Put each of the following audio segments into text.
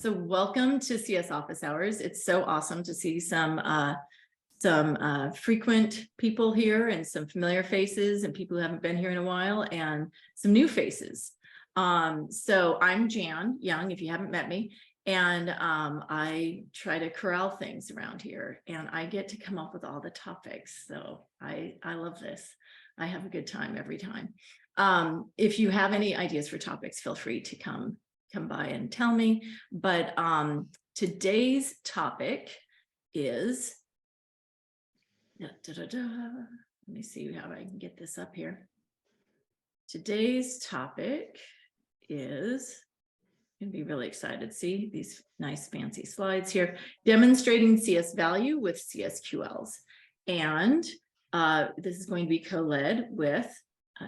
So welcome to CS Office Hours. It's so awesome to see some frequent people here and some familiar faces and people who haven't been here in a while and some new faces. So I'm Jan Young, if you haven't met me, and I try to corral things around here and I get to come up with all the topics. So I love this. I have a good time every time. If you have any ideas for topics, feel free to come by and tell me. But today's topic is, let me see how I can get this up here. Today's topic is, you'll be really excited. See these nice fancy slides here, demonstrating CS value with CSQLs. And this is going to be co-led with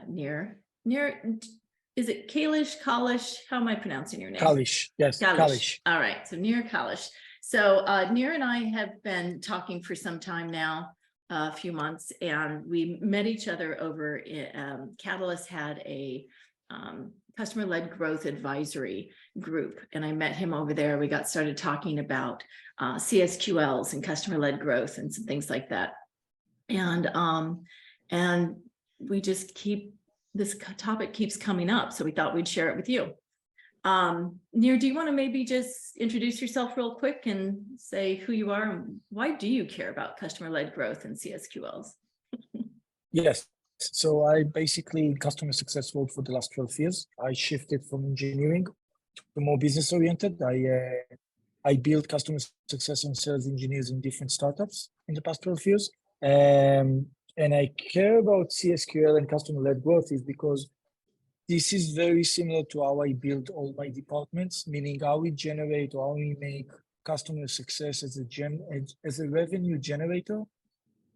Nir, is it Kalish? How am I pronouncing your name? Kalish, yes, Kalish. All right, so Nir Kalish. So Nir and I have been talking for some time now, a few months, and we met each other over Catalyst had a customer-led growth advisory group, and I met him over there. We got started talking about CSQLs and customer-led growth and some things like that. And we just this topic keeps coming up, so we thought we'd share it with you. Nir, do you want to maybe just introduce yourself real quick and say who you are and why do you care about customer-led growth and CSQLs? Yes, so I basically customer success role for the last 12 years. I shifted from engineering to more business oriented. I built customer success and sales engineers in different startups in the past 12 years. And I care about CSQL and customer-led growth is because this is very similar to how I build all my departments, meaning how we generate or how we make customer success as a revenue generator,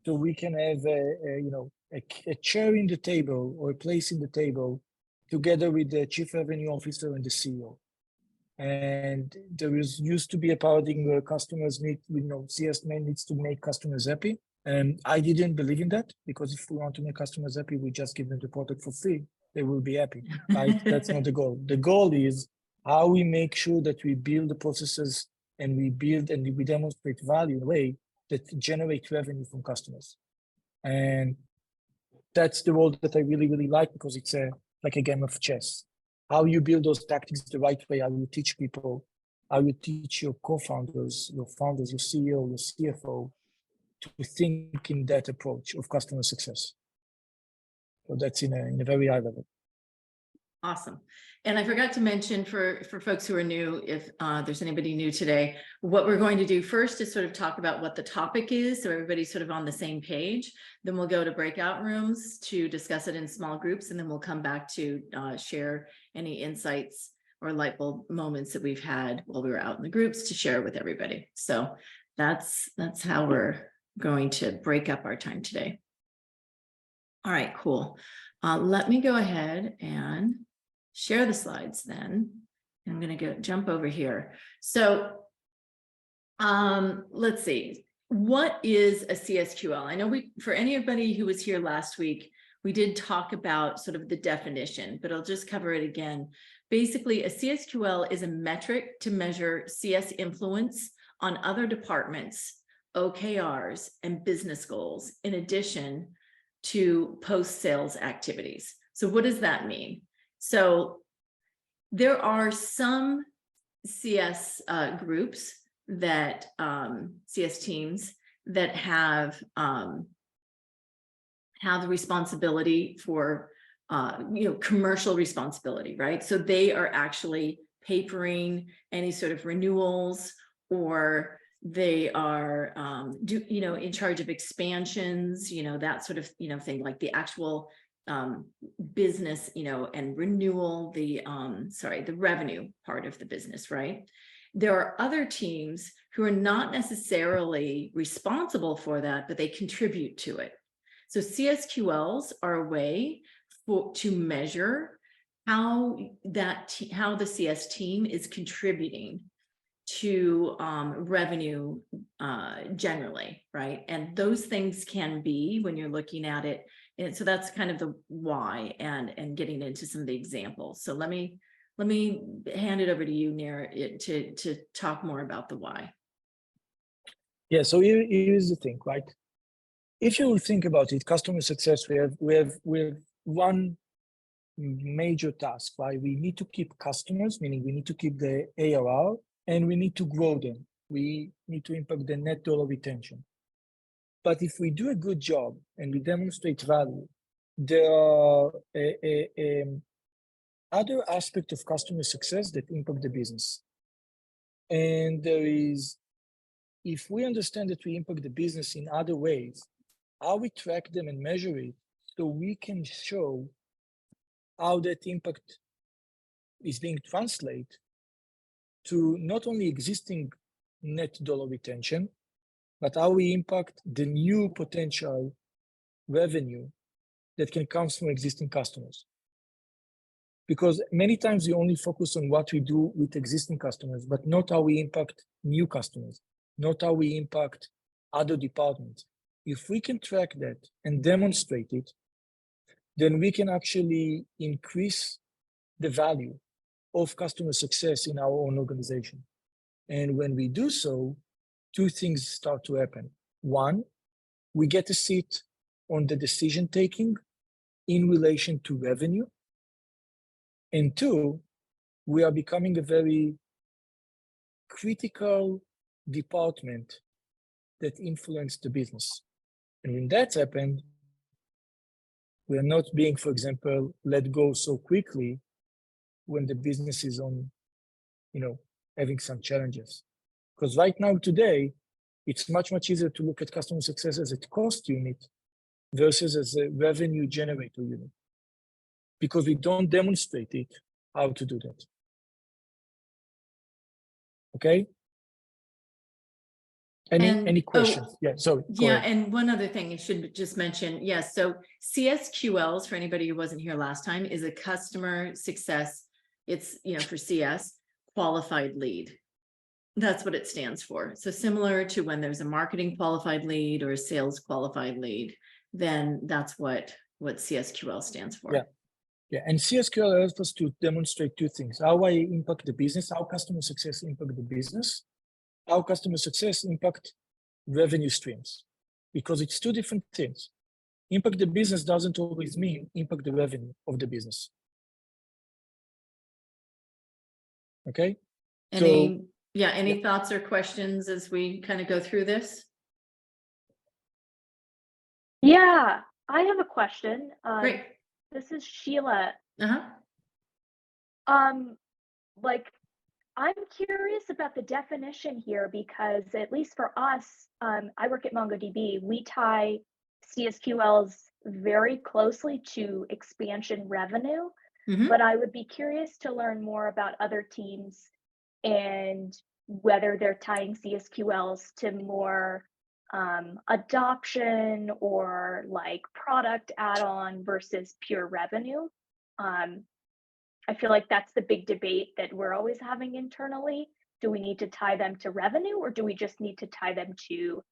so we can have a chair in the table or a place in the table together with the chief revenue officer and the CEO. And there used to be a paradigm where customers CS needs to make customers happy. And I didn't believe in that, because if we want to make customers happy, we just give them the product for free. They will be happy, right? That's not the goal. The goal is how we make sure that we build the processes and we build and we demonstrate value in a way that generate revenue from customers. And that's the role that I really, really like, because it's like a game of chess. How you build those tactics the right way, how you teach people, how you teach your co-founders, your founders, your CEO, your CFO, to think in that approach of customer success. So that's in a very high level. Awesome. And I forgot to mention for folks who are new, if there's anybody new today, what we're going to do first is sort of talk about what the topic is, so everybody's sort of on the same page. Then we'll go to breakout rooms to discuss it in small groups, and then we'll come back to share any insights or light bulb moments that we've had while we were out in the groups to share with everybody. So that's how we're going to break up our time today. All right, cool. Let me go ahead and share the slides then. I'm going to jump over here. So let's see. What is a CSQL? I know for anybody who was here last week, we did talk about sort of the definition, but I'll just cover it again. Basically, a CSQL is a metric to measure CS influence on other departments, OKRs, and business goals, in addition to post-sales activities. So what does that mean? So there are some CS groups that, CS teams that have the responsibility for, commercial responsibility, right? So they are actually papering any sort of renewals, or they are in charge of expansions, that sort of thing, like the actual business, and renewal, the revenue part of the business, right? There are other teams who are not necessarily responsible for that, but they contribute to it. So CSQLs are a way to measure how the CS team is contributing to revenue generally, right? And those things can be, when you're looking at it, and so that's kind of the why and getting into some of the examples. So let me let me hand it over to you, Nir, to talk more about the why. Yeah, so here's the thing, right? If you think about it, customer success, we have one major task, right? We need to keep customers, meaning we need to keep the ARR, and we need to grow them. We need to impact the net dollar retention. But if we do a good job and we demonstrate value, there are other aspects of customer success that impact the business. And there is, if we understand that we impact the business in other ways, how we track them and measure it, so we can show how that impact is being translated to not only existing net dollar retention, but how we impact the new potential revenue that can come from existing customers. Because many times we only focus on what we do with existing customers, but not how we impact new customers, not how we impact other departments. If we can track that and demonstrate it, then we can actually increase the value of customer success in our own organization. And when we do so, two things start to happen. One, we get a seat on the decision-taking in relation to revenue. And two, we are becoming a very critical department that influence the business. And when that's happened, we are not being, for example, let go so quickly when the business is on, having some challenges. Because right now, today, it's much, much easier to look at customer success as a cost unit versus as a revenue generator unit, because we don't demonstrate it how to do that. Okay? Any questions? Yeah, sorry. Yeah, and one other thing I should just mention. Yes, so CSQLs, for anybody who wasn't here last time, is a customer success. It's, for CS, qualified lead. That's what it stands for. So similar to when there's a marketing qualified lead or a sales qualified lead, then that's what CSQL stands for. Yeah, and CSQL helps us to demonstrate two things: how I impact the business, how customer success impact the business, how customer success impact revenue streams, because it's two different things. Impact the business doesn't always mean impact the revenue of the business. Okay? Any thoughts or questions as we kind of go through this? Yeah, I have a question. Great. This is Sheila. I'm curious about the definition here, because at least for us, I work at MongoDB, we tie CSQLs very closely to expansion revenue, but I would be curious to learn more about other teams and whether they're tying CSQLs to more adoption or like product add-on versus pure revenue. I feel like that's the big debate that we're always having internally. Do we need to tie them to revenue, or do we just need to tie them to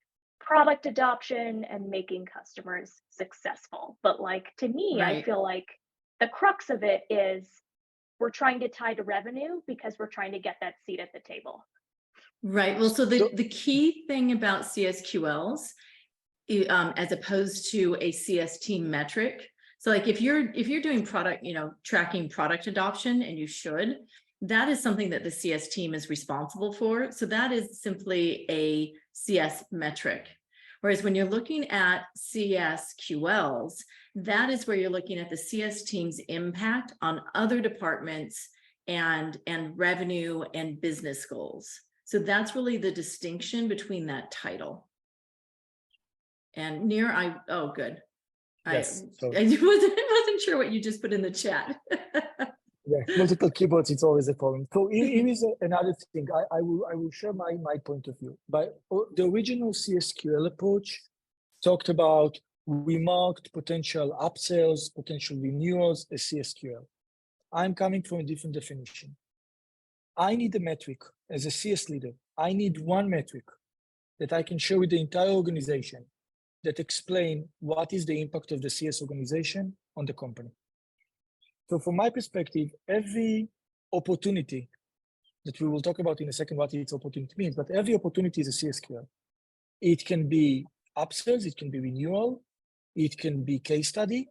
product adoption and making customers successful? But to me, right. I feel like the crux of it is we're trying to tie to revenue because we're trying to get that seat at the table. Right. Well, so the key thing about CSQLs, as opposed to a CS team metric, so if you're doing product, tracking product adoption, and you should, that is something that the CS team is responsible for. So that is simply a CS metric. Whereas when you're looking at CSQLs, that is where you're looking at the CS team's impact on other departments and revenue and business goals. So that's really the distinction between that title. And Nir, good. Yes, I wasn't sure what you just put in the chat. Yeah, multiple keyboards, it's always a problem. So here is another thing. I will share my point of view. But the original CSQL approach talked about we marked potential upsells, potential renewals as CSQL. I'm coming from a different definition. I need a metric as a CS leader. I need one metric that I can share with the entire organization that explain what is the impact of the CS organization on the company. So from my perspective, every opportunity that we will talk about in a second what its opportunity means, but every opportunity is a CSQL. It can be upsells, it can be renewal, it can be case study,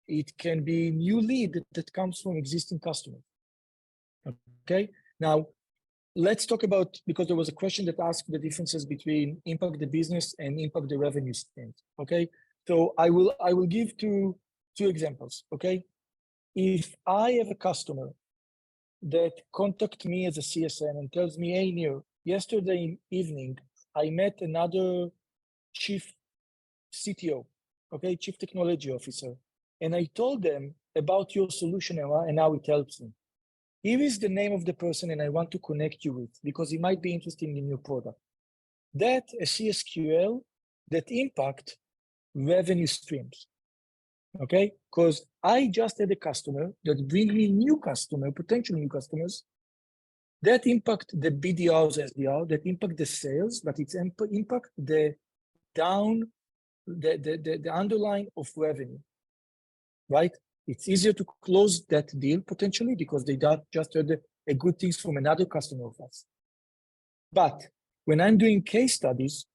it can be new lead that comes from existing customers. Okay, now let's talk about, because there was a question that asked the differences between impact the business and impact the revenue streams. Okay, so I will give two examples. Okay, if I have a customer that contact me as a CSM and tells me, hey, Nir, yesterday evening, I met another chief CTO, okay, chief technology officer, and I told them about your solution and how it helps me. Here is the name of the person and I want to connect you with, because he might be interested in your product. That a CSQL that impact revenue streams. Okay, because I just had a customer that bring me potential new customers, that impact the BDRs, SDR, that impact the sales, but it's impact the underlying of revenue, right? It's easier to close that deal potentially because they just heard a good things from another customer of us. But when I'm doing case studies,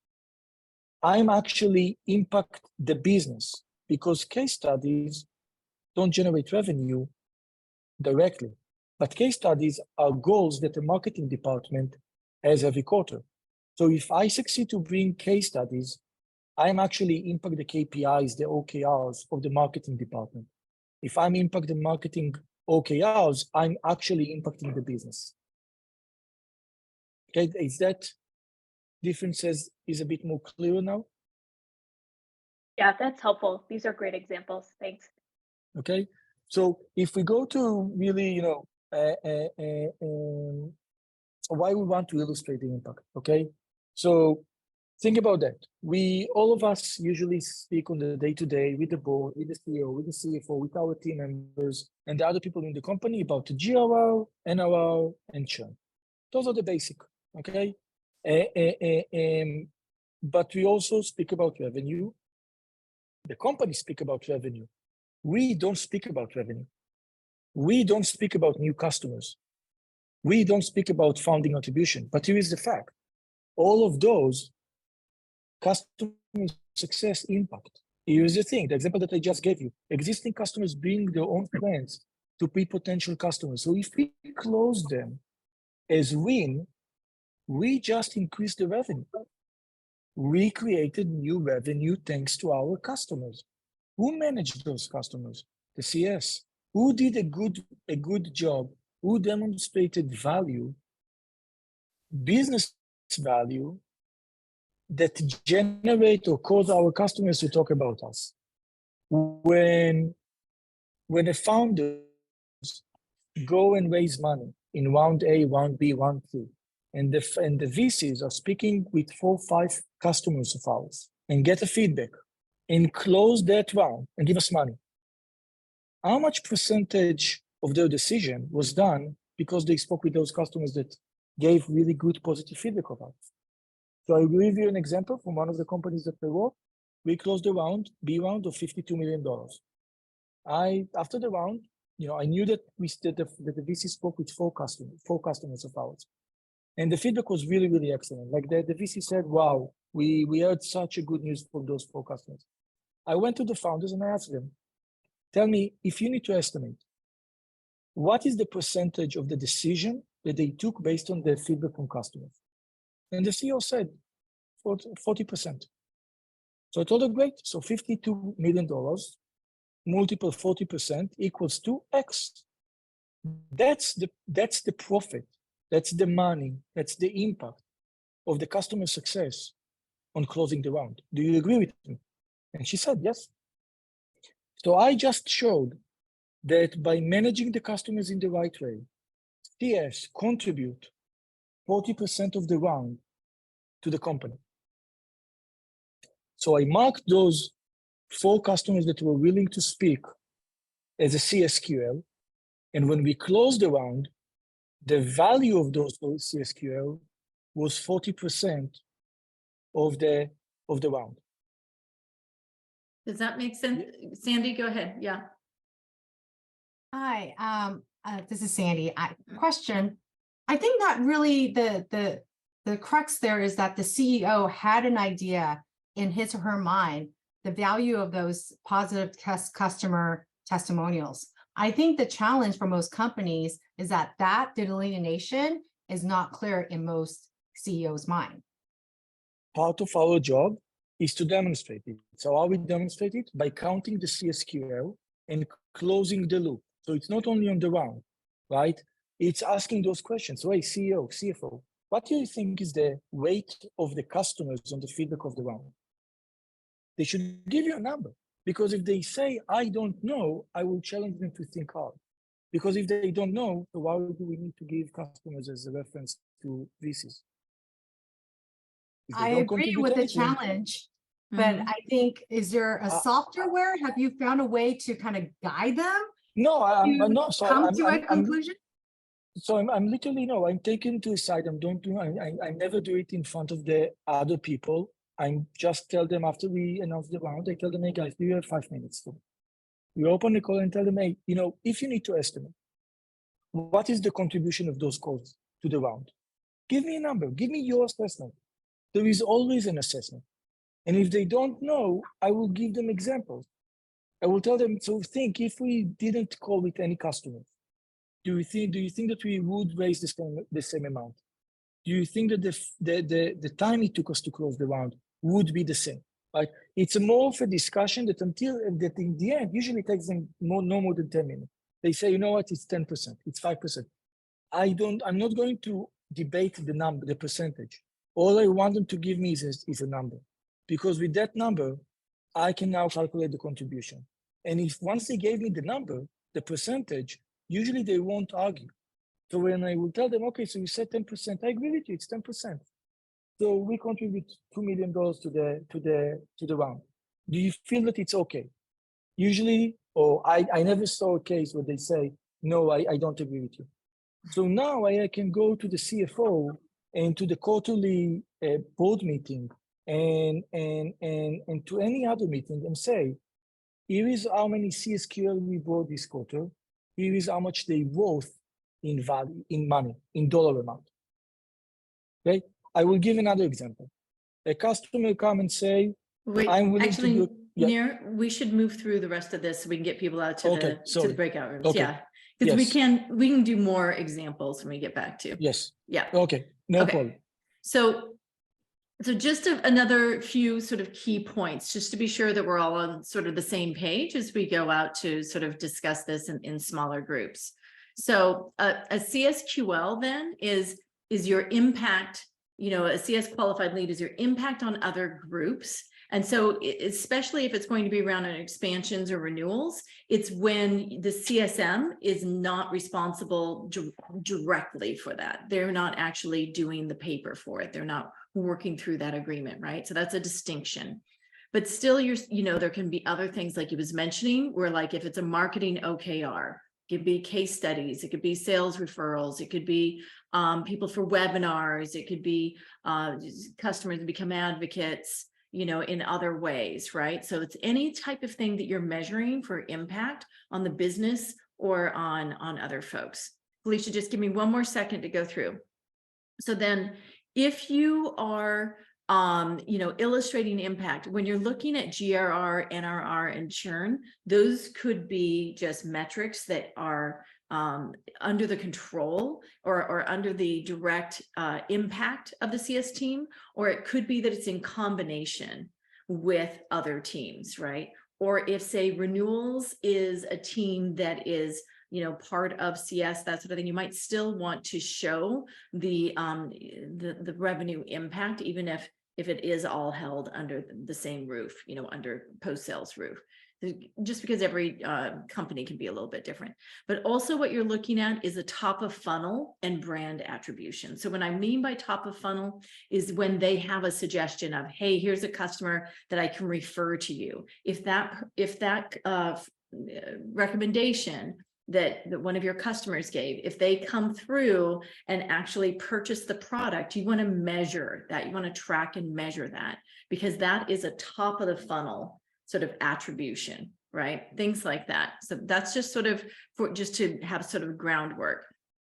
I'm actually impact the business, because case studies don't generate revenue directly, but case studies are goals that the marketing department has every quarter. So if I succeed to bring case studies, I'm actually impact the KPIs, the OKRs of the marketing department. If I'm impact the marketing OKRs, I'm actually impacting the business. Okay, is that differences is a bit more clear now? Yeah, that's helpful. These are great examples. Thanks. Okay, so if we go to really, why we want to illustrate the impact, okay? So think about that. All of us usually speak on the day-to-day with the board, with the CEO, with the CFO, with our team members, and the other people in the company about the GRR, NRR, and churn. Those are the basic, okay? But we also speak about revenue. The company speak about revenue. We don't speak about revenue. We don't speak about new customers. We don't speak about founding attribution. But here is the fact. All of those customer success impact. Here's the thing, the example that I just gave you. Existing customers bring their own friends to potential customers. So if we close them as win, we just increase the revenue. We created new revenue thanks to our customers. Who managed those customers? The CS. Who did a good job? Who demonstrated value, business value, that generate or cause our customers to talk about us? When the founders go and raise money in round A, round B, round C, and the VCs are speaking with 4 or 5 customers of ours and get a feedback and close that round and give us money, how much percentage of their decision was done because they spoke with those customers that gave really good positive feedback of us? So I will give you an example from one of the companies that I work. We closed the round, B round of $52 million. After the round, I knew that the VC spoke with 4 customers of ours. And the feedback was really, really excellent. Like the VC said, wow, we heard such a good news from those 4 customers. I went to the founders and I asked them, tell me, if you need to estimate, what is the percentage of the decision that they took based on the feedback from customers? And the CEO said 40%. So I told her, great. So $52 million multiple 40% equals to X. That's the profit. That's the money. That's the impact of the customer success on closing the round. Do you agree with me? And she said, yes. So I just showed that by managing the customers in the right way, CS contribute 40% of the round to the company. So I marked those 4 customers that were willing to speak as a CSQL. And when we closed the round, the value of those CSQL was 40% of the round. Does that make sense? Sandy, go ahead. Yeah. Hi. This is Sandy. Question. I think that really the crux there is that the CEO had an idea in his or her mind, the value of those positive customer testimonials. I think the challenge for most companies is that delineation is not clear in most CEOs' mind. Part of our job is to demonstrate it. So how we demonstrate it? By counting the CSQL and closing the loop. So it's not only on the round, right? It's asking those questions. So, hey, CEO, CFO, what do you think is the weight of the customers on the feedback of the round? They should give you a number, because if they say, I don't know, I will challenge them to think hard. Because if they don't know, so why do we need to give customers as a reference to VCs? I agree with the challenge, but I think, is there a software? Have you found a way to kind of guide them? No, I'm not. So come to a conclusion? I'm literally, no, I'm taken to a side. I never do it in front of the other people. I just tell them after we announce the round, I tell them, hey guys, do you have 5 minutes? We open the call and tell them, hey, if you need to estimate, what is the contribution of those calls to the round? Give me a number, give me your assessment. There is always an assessment. And if they don't know, I will give them examples. I will tell them, so think, if we didn't call with any customers, do you think that we would raise the same amount? Do you think that the time it took us to close the round would be the same? Right? It's more of a discussion that in the end usually takes them no more than 10 minutes. They say, you know what, it's 10%, it's 5%. I'm not going to debate the number, the percentage. All I want them to give me is a number, because with that number, I can now calculate the contribution. And if once they gave me the number, the percentage, usually they won't argue. So when I will tell them, okay, so you said 10%, I agree with you, it's 10%. So we contribute $2 million to the round. Do you feel that it's okay? Usually, or I never saw a case where they say, no, I don't agree with you. So now I can go to the CFO and to the quarterly board meeting and to any other meeting and say, here is how many CSQL we bought this quarter. Here is how much they worth in value, in money, in dollar amount. Okay, I will give another example. A customer come and say, wait, I'm willing actually, to do, yeah. Nir, we should move through the rest of this so we can get people out to the breakout rooms. Okay. Yeah, because Yes. we can do more examples when we get back to. Yes. Yeah. Okay, no problem. So just another few sort of key points, just to be sure that we're all on sort of the same page as we go out to sort of discuss this in smaller groups. So a CSQL then is your impact, a CS qualified lead is your impact on other groups. And so especially if it's going to be around expansions or renewals, it's when the CSM is not responsible directly for that. They're not actually doing the paper for it. They're not working through that agreement, right? So that's a distinction. But still, there can be other things like he was mentioning, where like if it's a marketing OKR, it could be case studies, it could be sales referrals, it could be people for webinars, it could be customers to become advocates, in other ways, right? So it's any type of thing that you're measuring for impact on the business or on other folks. Felicia, just give me one more second to go through. So then if you are illustrating impact, when you're looking at GRR, NRR, and churn, those could be just metrics that are under the control or under the direct impact of the CS team, or it could be that it's in combination with other teams, right? Or if, say, renewals is a team that is part of CS, that sort of thing, you might still want to show the revenue impact, even if it is all held under the same roof, under post-sales roof, just because every company can be a little bit different. But also what you're looking at is a top of funnel and brand attribution. So what I mean by top of funnel is when they have a suggestion of, hey, here's a customer that I can refer to you. If that recommendation that one of your customers gave, if they come through and actually purchase the product, you want to measure that. You want to track and measure that, because that is a top of the funnel sort of attribution, right? Things like that. So that's just sort of for just to have sort of groundwork.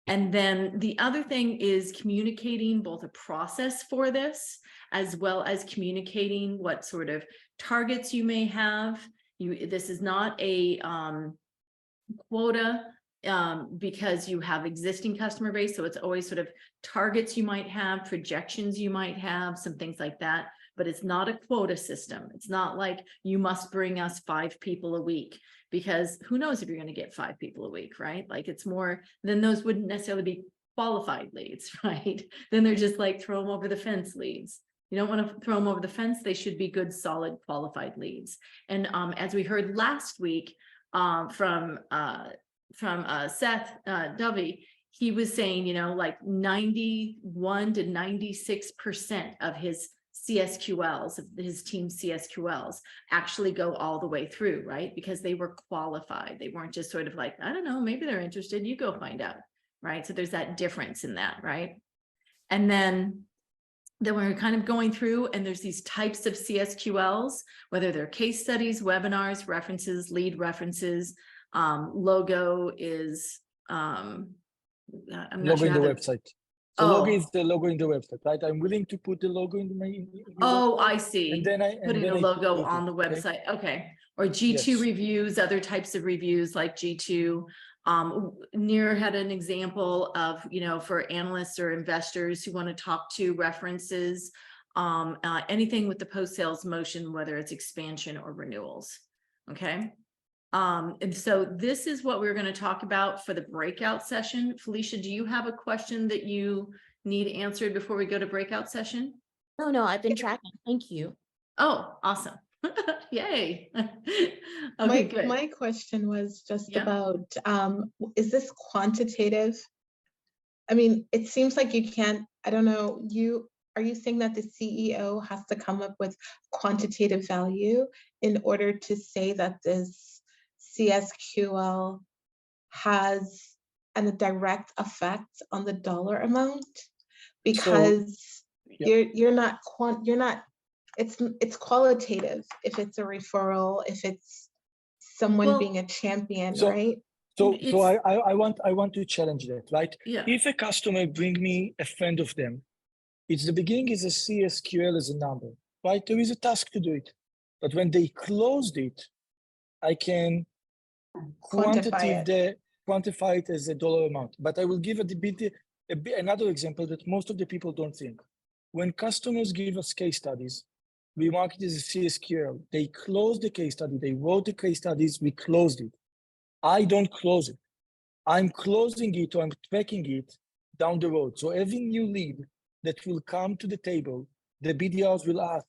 And then the other thing is communicating both a process for this, as well as communicating what sort of targets you may have. This is not a quota because you have existing customer base. So it's always sort of targets you might have, projections you might have, some things like that. But it's not a quota system. It's not like you must bring us 5 people a week, because who knows if you're going to get 5 people a week, right? Like it's more, then those wouldn't necessarily be qualified leads, right? Then they're just like throw them over the fence leads. You don't want to throw them over the fence. They should be good, solid, qualified leads. And as we heard last week from Seth Dovey, he was saying, like 91 to 96% of his CSQLs, his team CSQLs, actually go all the way through, right? Because they were qualified. They weren't just sort of like, I don't know, maybe they're interested. You go find out, right? So there's that difference in that, right? And then we're kind of going through, and there's these types of CSQLs, whether they're case studies, webinars, references, lead references. Logo is I'm not Logo sure in how the to- website. So logo Oh. is the logo in the website, right? I'm willing to put the logo in the Oh, website, I see. and then Putting a logo put it, on the okay? website. Okay. Or G2 Yes. reviews, other types of reviews like G2. Nir had an example of, for analysts or investors who want to talk to references, anything with the post-sales motion, whether it's expansion or renewals. Okay. And so this is what we're going to talk about for the breakout session. Felicia, do you have a question that you need answered before we go to breakout session? No, I've been tracking. Thank you. Oh, awesome. Yay. Okay, good. My question was just Yeah. about, is this quantitative? I mean, it seems like you can't, I don't know, are you saying that the CEO has to come up with quantitative value in order to say that this CSQL has a direct effect on the dollar amount? Because you're not, it's qualitative if it's a referral, if it's someone being a champion, right? So I want to challenge that, right? Yeah. If a customer bring me a friend of them, it's the beginning is a CSQL as a number, right? There is a task to do it. But when they closed it, I can quantify it as a dollar amount. But I will give another example that most of the people don't think. When customers give us case studies, we mark it as a CSQL. They close the case study. They wrote the case studies. We closed it. I don't close it. I'm closing it, or I'm tracking it down the road. So every new lead that will come to the table, the BDRs will ask,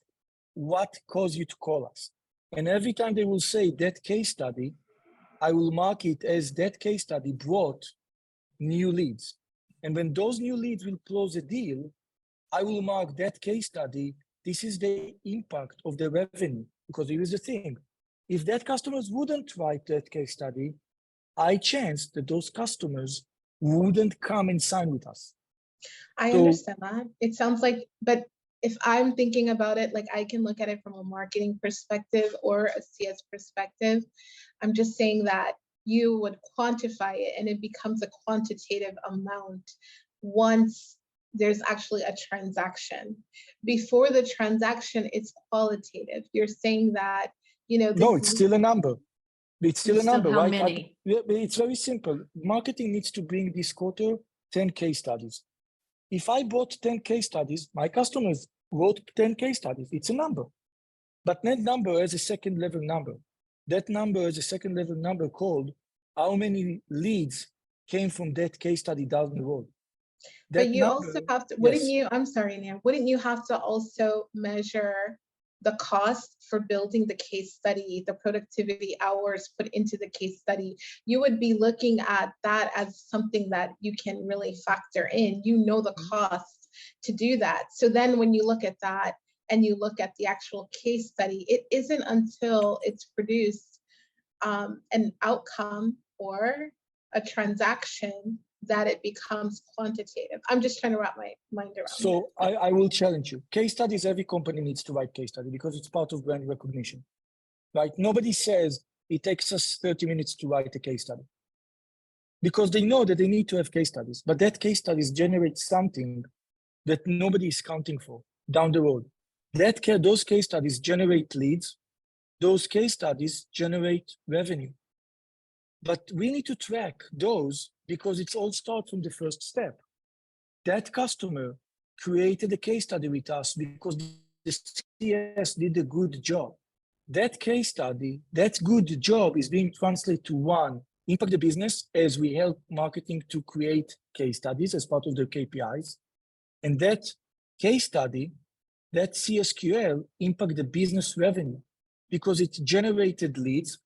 what caused you to call us? And every time they will say that case study, I will mark it as that case study brought new leads. And when those new leads will close a deal, I will mark that case study. This is the impact of the revenue. Because here is the thing. If that customers wouldn't write that case study, I chance that those customers wouldn't come and sign with us. I understand that. It sounds like, but if I'm thinking about it, like I can look at it from a marketing perspective or a CS perspective. I'm just saying that you would quantify it and it becomes a quantitative amount once there's actually a transaction. Before the transaction, it's qualitative. You're saying that, No, it's still a number. It's still a number, how right? many? It's very simple. Marketing needs to bring this quarter 10 case studies. If I bought 10 case studies, my customers wrote 10 case studies. It's a number. But that number is a second level number. That number is a second level number called how many leads came from that case study down the road. But you also have to, I'm sorry, Nir, wouldn't you have to also measure the cost for building the case study, the productivity hours put into the case study? You would be looking at that as something that you can really factor in. The cost to do that. So then when you look at that and you look at the actual case study, it isn't until it's produced an outcome or a transaction that it becomes quantitative. I'm just trying to wrap my mind around So I will challenge you. Case studies, every company needs to write case study because it's part of brand recognition, right? Nobody says it takes us 30 minutes to write a case study. Because they know that they need to have case studies, but that case studies generate something that nobody is counting for down the road. Those case studies generate leads. Those case studies generate revenue. But we need to track those because it's all start from the first step. That customer created a case study with us because the CS did a good job. That case study, that good job is being translated to one, impact the business as we help marketing to create case studies as part of their KPIs. And that case study, that CSQL impact the business revenue because it generated leads,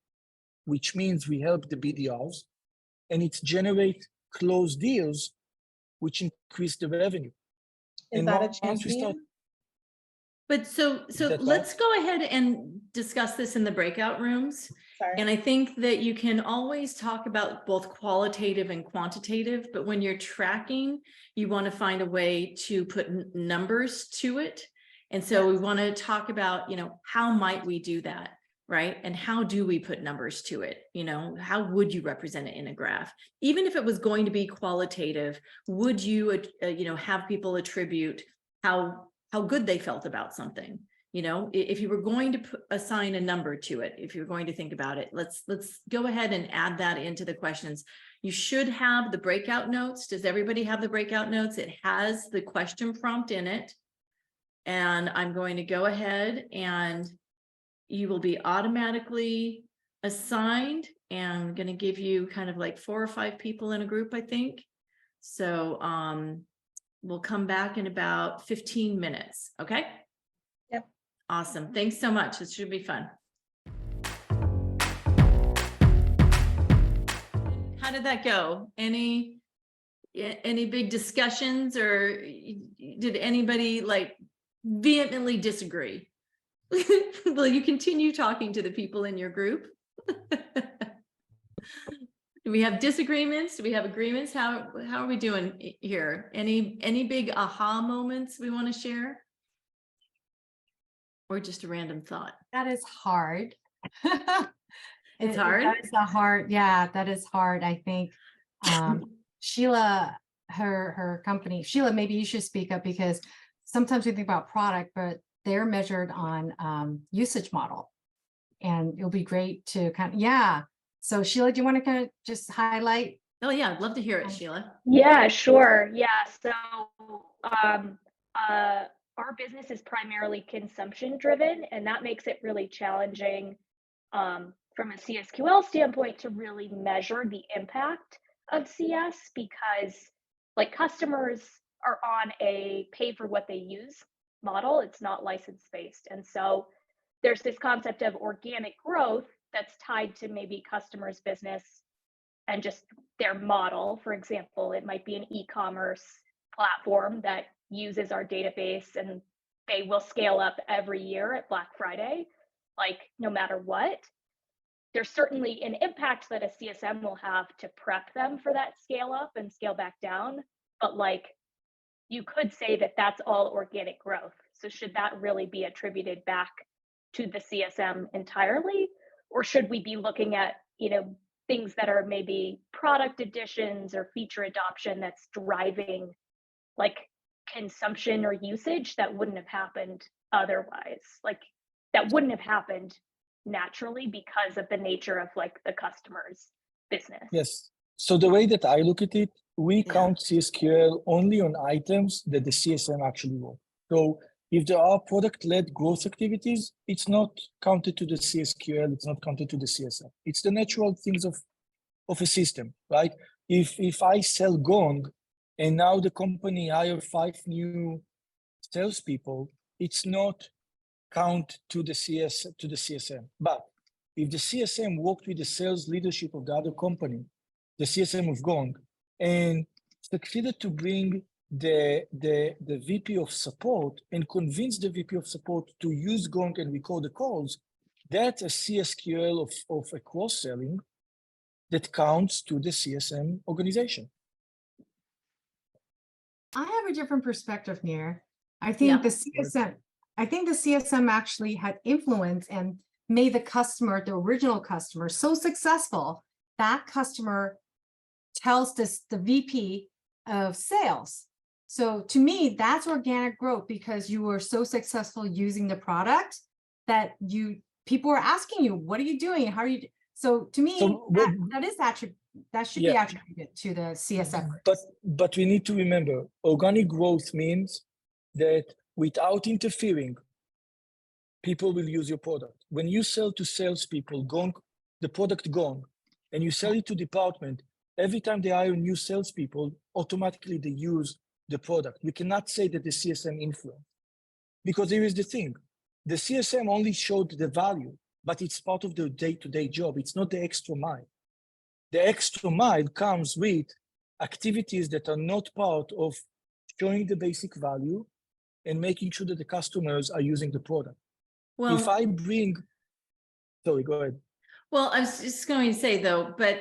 which means we help the BDRs, and it generate closed deals, which increase the revenue. Is And that a once we start, champion? But so that let's go ahead and discuss this in the breakout rooms. Sorry. And I think that you can always talk about both qualitative and quantitative, but when you're tracking, you want to find a way to put numbers to it. And so we want to talk about, how might we do that, right? And how do we put numbers to it? How would you represent it in a graph? Even if it was going to be qualitative, would you, have people attribute how good they felt about something? If you were going to assign a number to it, if you're going to think about it, let's go ahead and add that into the questions. You should have the breakout notes. Does everybody have the breakout notes? It has the question prompt in it. And I'm going to go ahead and you will be automatically assigned, and I'm going to give you kind of like 4 or 5 people in a group, I think. So we'll come back in about 15 minutes. Okay. Yep. Awesome. Thanks so much. This should be fun. How did that go? Any big discussions, or did anybody vehemently disagree? Will you continue talking to the people in your group? Do we have disagreements? Do we have agreements? How are we doing here? Any big aha moments we want to share? Or just a random thought? That is hard. It's hard? That is that is hard. I think Sheila, her company, Sheila, maybe you should speak up, because sometimes we think about product, but they're measured on usage model. And it'll be great to So Sheila, do you want to kind of just highlight? Oh yeah, I'd love to hear it, Sheila. Yeah, sure. Yeah. So our business is primarily consumption driven, and that makes it really challenging from a CSQL standpoint to really measure the impact of CS, because customers are on a pay for what they use model. It's not license based. And so there's this concept of organic growth that's tied to maybe customers' business and just their model. For example, it might be an e-commerce platform that uses our database, and they will scale up every year at Black Friday, no matter what. There's certainly an impact that a CSM will have to prep them for that scale up and scale back down. But you could say that that's all organic growth. So should that really be attributed back to the CSM entirely? Or should we be looking at, things that are maybe product additions or feature adoption that's driving consumption or usage that wouldn't have happened otherwise? That wouldn't have happened naturally because of the nature of the customer's business. yes. So the way that I look at it, we count CSQL only on items that the CSM actually wrote. So if there are product-led growth activities, it's not counted to the CSQL, it's not counted to the CSM. It's the natural things of a system, right? If I sell Gong and now the company hire 5 new salespeople, it's not count to the CSM. But if the CSM worked with the sales leadership of the other company, the CSM of Gong, and succeeded to bring the VP of support and convince the VP of support to use Gong and record the calls, that's a CSQL of a cross-selling that counts to the CSM organization. I have a different perspective, Nir. I think the CSM actually had influence and made the customer, the original customer, so successful, that customer tells this the VP of sales. So to me, that's organic growth because you were so successful using the product that people are asking you, what are you doing? How are you? So to me, that should be attributed to the CSM. But we need to remember, organic growth means that without interfering, people will use your product. When you sell to salespeople, the product gone, and you sell it to department, every time they hire new salespeople, automatically they use the product. We cannot say that the CSM influence, because here is the thing. The CSM only showed the value, but it's part of the day-to-day job. It's not the extra mile. The extra mile comes with activities that are not part of showing the basic value and making sure that the customers are using the product. Well, if I bring, sorry, go ahead. Well, I was just going to say though, but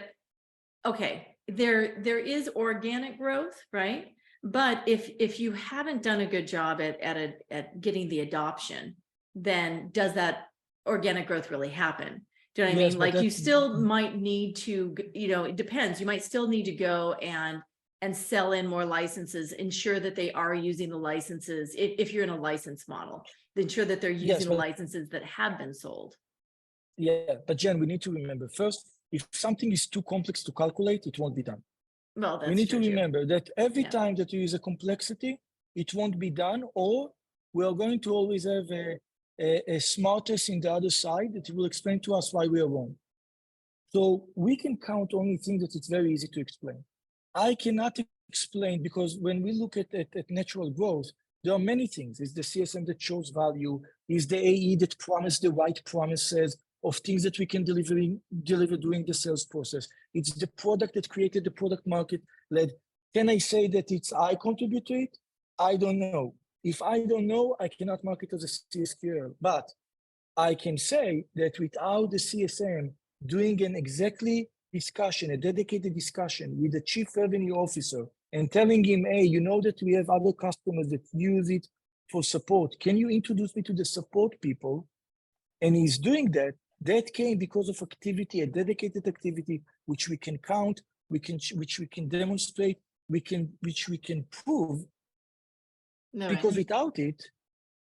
okay, there is organic growth, right? But if you haven't done a good job at getting the adoption, then does that organic growth really happen? Do you know what I mean? Like you still might need to, it depends. You might still need to go and sell in more licenses, ensure that they are using the licenses. If you're in a license model, ensure that they're using the licenses that have been sold. Yeah, but Jen, we need to remember first, if something is too complex to calculate, it won't be done. Well, that's we need true to too. remember that every time that you use a complexity, it won't be done, or we are going to always have a smartest in the other side that will explain to us why we are wrong. So we can count only things that it's very easy to explain. I cannot explain, because when we look at natural growth, there are many things. It's the CSM that shows value, is the AE that promised the right promises of things that we can deliver during the sales process. It's the product that created the product market led. Can I say that I contribute to it? I don't know. If I don't know, I cannot mark it as a CSQL, but I can say that without the CSM doing an discussion, a dedicated discussion with the chief revenue officer and telling him, hey, you know that we have other customers that use it for support. Can you introduce me to the support people? And he's doing that. That came because of activity, a dedicated activity, which we can count, which we can demonstrate, which we can prove. No, because without it,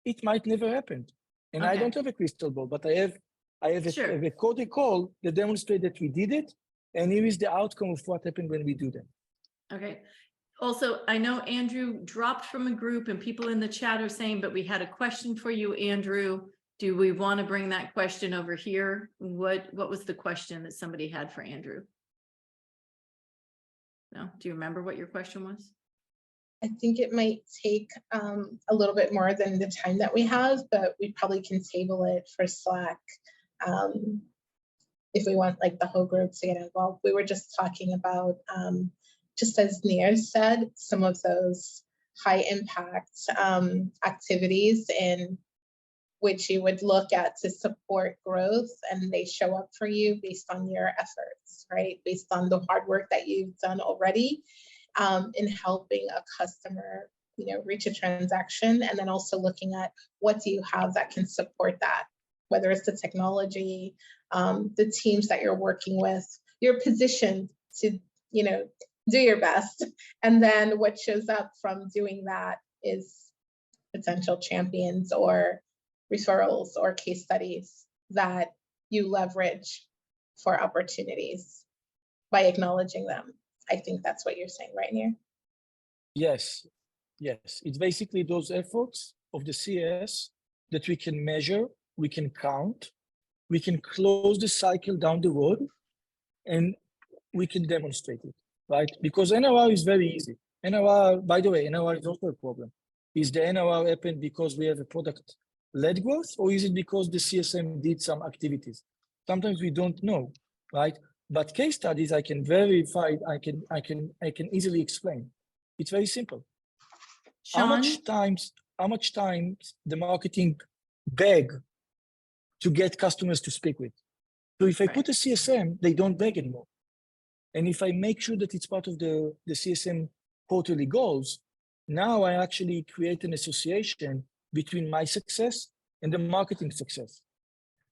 it might never happen. And I don't have a crystal ball, but I have a recorded call that demonstrates that we did it. And here is the outcome of what happened when we do that. Okay. Also, I know Andrew dropped from a group and people in the chat are saying, but we had a question for you, Andrew. Do we want to bring that question over here? What was the question that somebody had for Andrew? No, do you remember what your question was? I think it might take a little bit more than the time that we have, but we probably can table it for Slack if we want like the whole group to get involved. We were just talking about, just as Nir said, some of those high impact activities in which you would look at to support growth, and they show up for you based on your efforts, right? Based on the hard work that you've done already in helping a customer, reach a transaction, and then also looking at what do you have that can support that, whether it's the technology, the teams that you're working with, you're positioned to, do your best. And then what shows up from doing that is potential champions or referrals or case studies that you leverage for opportunities by acknowledging them. I think that's what you're saying, right, Nir? Yes. It's basically those efforts of the CS that we can measure, we can count, we can close the cycle down the road, and we can demonstrate it, right? Because NRR is very easy. NRR, by the way, NRR is also a problem. Is the NRR happen because we have a product-led growth, or is it because the CSM did some activities? Sometimes we don't know, right? But case studies, I can verify, I can easily explain. It's very simple. Sean? How much time the marketing beg to get customers to speak with? So if I put a CSM, they don't beg anymore. And if I make sure that it's part of the CSM quarterly goals, now I actually create an association between my success and the marketing success.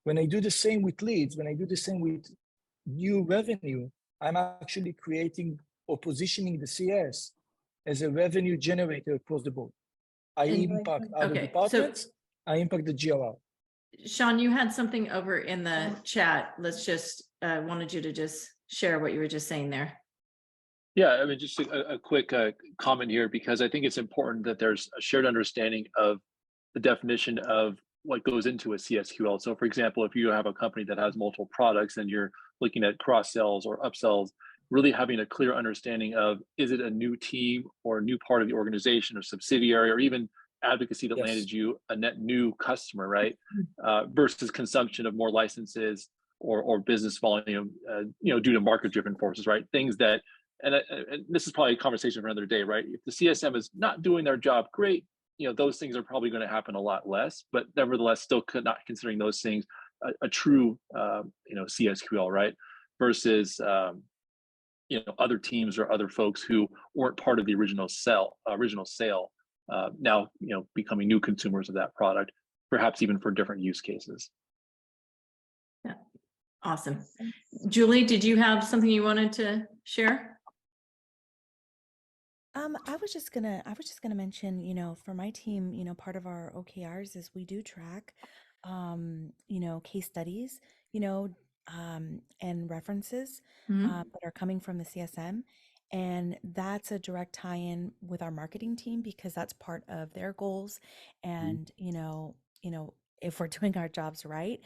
When I do the same with leads, when I do the same with new revenue, I'm actually creating or positioning the CS as a revenue generator across the board. I And- impact other okay, so- departments, I impact the GRR. Sean, you had something over in the chat. Let's just, wanted you to just share what you were just saying there. Yeah, I mean, just a quick comment here, because I think it's important that there's a shared understanding of the definition of what goes into a CSQL. So for example, if you have a company that has multiple products and you're looking at cross sells or upsells, really having a clear understanding of, is it a new team or a new part of the organization or subsidiary or even advocacy that Yes. landed you a net new customer, right? Versus consumption of more licenses or business volume, due to market driven forces, right? Things that, and this is probably a conversation for another day, right? If the CSM is not doing their job great, those things are probably going to happen a lot less, but nevertheless, still not considering those things a true, CSQL, right? Versus, other teams or other folks who weren't part of the original sale, now, becoming new consumers of that product, perhaps even for different use cases. Yeah, awesome. Julie, did you have something you wanted to share? I was just gonna mention, for my team, part of our OKRs is we do track, case studies, and references Mhm. that are coming from the CSM. And that's a direct tie-in with our marketing team because that's part of their goals. And, if we're doing our jobs right,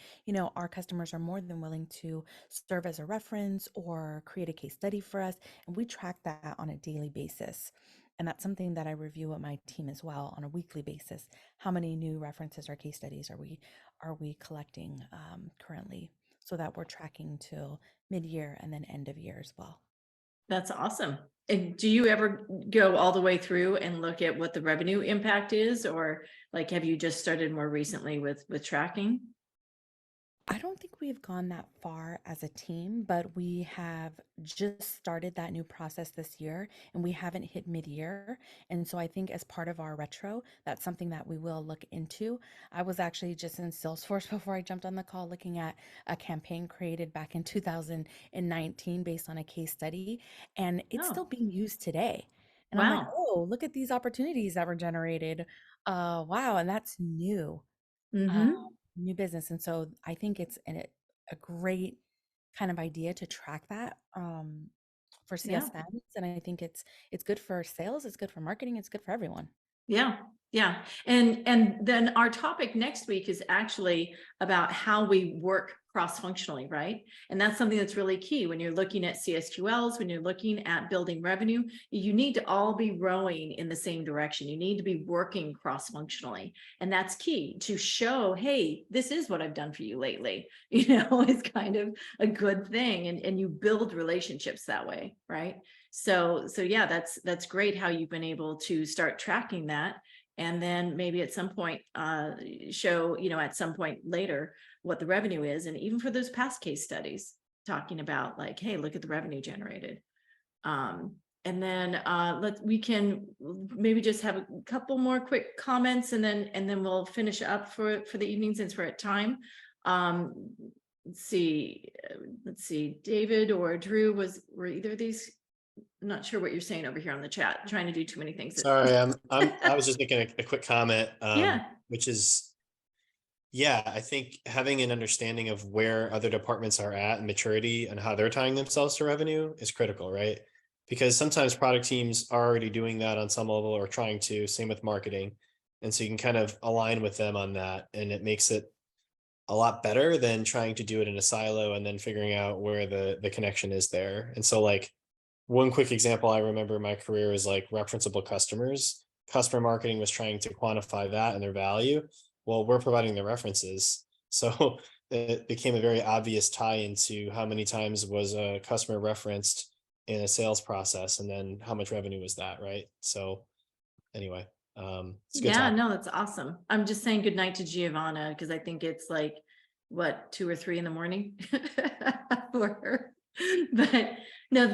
our customers are more than willing to serve as a reference or create a case study for us. And we track that on a daily basis. And that's something that I review with my team as well on a weekly basis. How many new references or case studies are we collecting currently, so that we're tracking till mid-year and then end of year as well. That's awesome. And do you ever go all the way through and look at what the revenue impact is, or like, have you just started more recently with tracking? I don't think we've gone that far as a team, but we have just started that new process this year and we haven't hit mid-year. And so I think as part of our retro, that's something that we will look into. I was actually just in Salesforce before I jumped on the call looking at a campaign created back in 2019 based on a case study, and it's still Oh, being used today. And I'm like, wow. oh, look at these opportunities that were generated. Wow, and that's new. Uh, Mm-hmm. New business. And so I think it's a great kind of idea to track that for Yeah. CSMs. And I think it's good for sales, it's good for marketing, it's good for everyone. Yeah, yeah. And then our topic next week is actually about how we work cross-functionally, right? And that's something that's really key when you're looking at CSQLs, when you're looking at building revenue, you need to all be rowing in the same direction. You need to be working cross-functionally. And that's key to show, hey, this is what I've done for you lately. It's kind of a good thing. And you build relationships that way, right? So yeah, that's great how you've been able to start tracking that, and then maybe at some point show, at some point later what the revenue is, and even for those past case studies, talking about like, hey, look at the revenue generated. And then we can maybe just have a couple more quick comments, and then we'll finish up for the evening since we're at time. Let's see, David or Drew, were either of these? I'm not sure what you're saying over here on the chat, trying to do too many things. Sorry, I was just making a quick comment, Yeah. which is, yeah, I think having an understanding of where other departments are at and maturity and how they're tying themselves to revenue is critical, right? Because sometimes product teams are already doing that on some level or trying to, same with marketing. And so you can kind of align with them on that, and it makes it a lot better than trying to do it in a silo and then figuring out where the connection is there. And so like, one quick example I remember in my career is like referenceable customers. Customer marketing was trying to quantify that and their value. Well, we're providing the references. So it became a very obvious tie into how many times was a customer referenced in a sales process, and then how much revenue was that, right? So anyway, it's a good Yeah, topic. no, that's awesome. I'm just saying good night to Giovanna, because I think it's like, what, 2 or 3 in the morning for her. But no,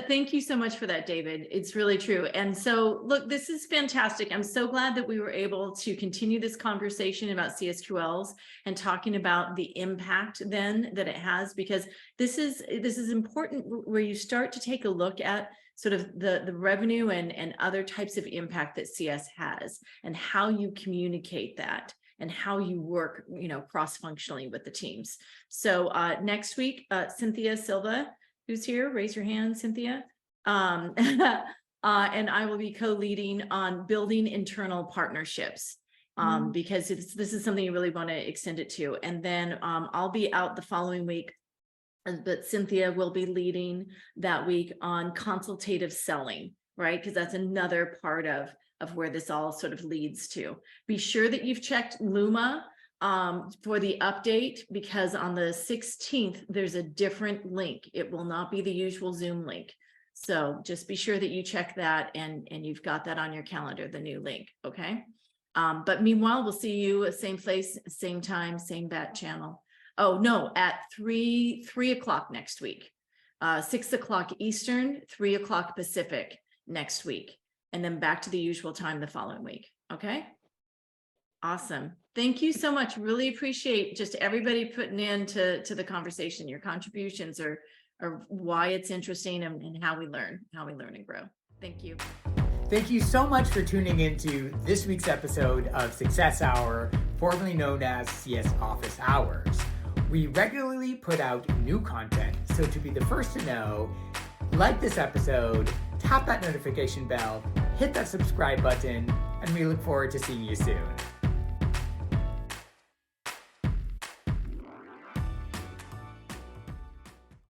thank you so much for that, David. It's really true. And so look, this is fantastic. I'm so glad that we were able to continue this conversation about CSQLs and talking about the impact then that it has, because this is important where you start to take a look at sort of the revenue and other types of impact that CS has, and how you communicate that, and how you work, cross-functionally with the teams. So next week, Cynthia Silva, who's here, raise your hand, Cynthia. And I will be co-leading on building internal partnerships, because this is something you really want to extend it to. And then I'll be out the following week, but Cynthia will be leading that week on consultative selling, right? Because that's another part of where this all sort of leads to. Be sure that you've checked Luma for the update, because on the 16th, there's a different link. It will not be the usual Zoom link. So just be sure that you check that and you've got that on your calendar, the new link, okay? But meanwhile, we'll see you same place, same time, same bat channel. Oh no, at 3 o'clock next week, 6 o'clock Eastern, 3 o'clock Pacific next week, and then back to the usual time the following week. Okay. Awesome. Thank you so much. Really appreciate just everybody putting into the conversation. Your contributions are why it's interesting and how we learn and grow. Thank you. Thank you so much for tuning into this week's episode of Success Hour, formerly known as CS Office Hours. We regularly put out new content, so to be the first to know, like this episode, tap that notification bell, hit that subscribe button, and we look forward to seeing you soon.